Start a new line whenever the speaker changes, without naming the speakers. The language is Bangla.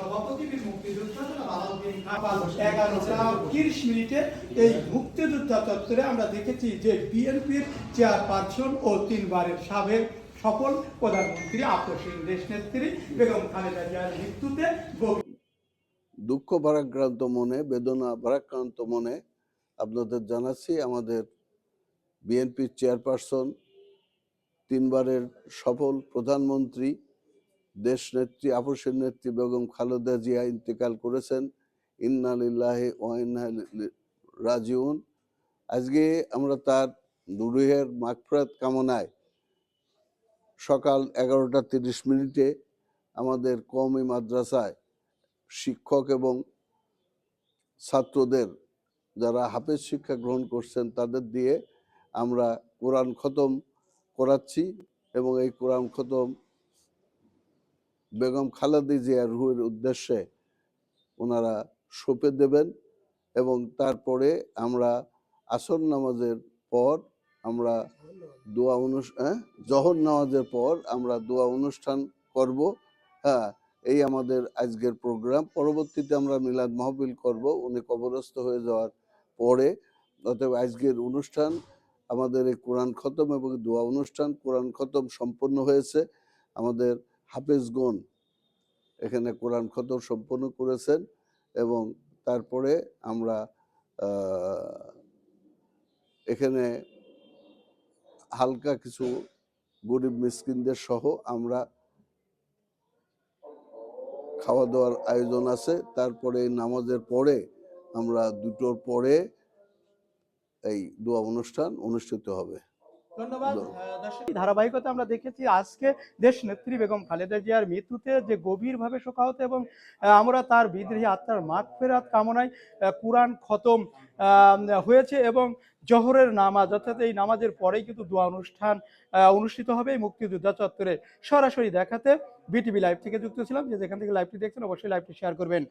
সভাপতি মুক্তিযোদ্ধা 11টা 30 এই মুক্তিযোদ্ধা চত্বরে আমরা দেখেছি যে বিএনপির চেয়ারপারসন ও 3বারের সাবেক সফল প্রধানমন্ত্রী আপসীন দেশনেত্রী বেগম খালেদা জিয়ার মৃত্যুতে
দুঃখ ভারাক্রান্ত মনে, বেদনা ভারাক্রান্ত মনে আপনাদের জানাচ্ছি আমাদের বিএনপির চেয়ারপারসন, 3বারের সফল প্রধানমন্ত্রী দেশনেত্রী আপসীন নেত্রী বেগম খালেদা জিয়া ইন্তেকাল করেছেন। ইন্না লিল্লাহি ওয়া ইন্না ইলাইহি রাজিউন। আজকে আমরা তার রুহের মাগফিরাত কামনায় সকাল 11টা 30 আমাদের কওমি মাদ্রাসায় শিক্ষক এবং ছাত্রদের যারা হাফেজ শিক্ষা গ্রহণ করছেন তাদের দিয়ে আমরা কোরআন খতম করাচ্ছি এবং এই কোরআন খতম বেগম খালেদা জিয়ার রুহের উদ্দেশ্যে ওনারা সঁপে দেবেন এবং তারপরে আমরা আসর নামাজের পর আমরা দোয়া অনুষ্ঠান, জহর নামাজের পর আমরা দোয়া অনুষ্ঠান করব। হ্যাঁ, এই আমাদের আজকের প্রোগ্রাম। পরবর্তীতে আমরা মিলাদ মাহফিল করব উনি কবরস্থ হয়ে যাওয়ার পরে। অতএব আজকের অনুষ্ঠান আমাদের এই কোরআন খতম এবং দোয়া অনুষ্ঠান, কোরআন খতম সম্পন্ন হয়েছে। আমাদের হাফেজগণ এখানে কোরআন খতম সম্পন্ন করেছেন এবং তারপরে আমরা এখানে হালকা কিছু গরিব মিসকিনদের সহ আমরা খাওয়া দাওয়ার আয়োজন আছে। তারপরে নামাজের পরে আমরা 2টোর পরে এই দোয়া অনুষ্ঠান অনুষ্ঠিত হবে।
ধন্যবাদ। ধারাবাহিকতা আমরা দেখেছি আজকে দেশ নেত্রী বেগম খালেদা জিয়ার মৃত্যুতে যে গভীরভাবে শোকাহত এবং আমরা তার বিদেহী আত্মার মাগফিরাত কামনায় কোরআন খতম হয়েছে এবং জোহরের নামাজ অর্থাৎ এই নামাজের পরেই কিন্তু দোয়া অনুষ্ঠান অনুষ্ঠিত হবে এই মুক্তিযোদ্ধা চত্বরে। সরাসরি দেখাতে বিটিভি লাইভ থেকে যুক্ত ছিলাম। যে যেখান থেকে লাইভটি দেখছেন অবশ্যই লাইভটি শেয়ার করবেন।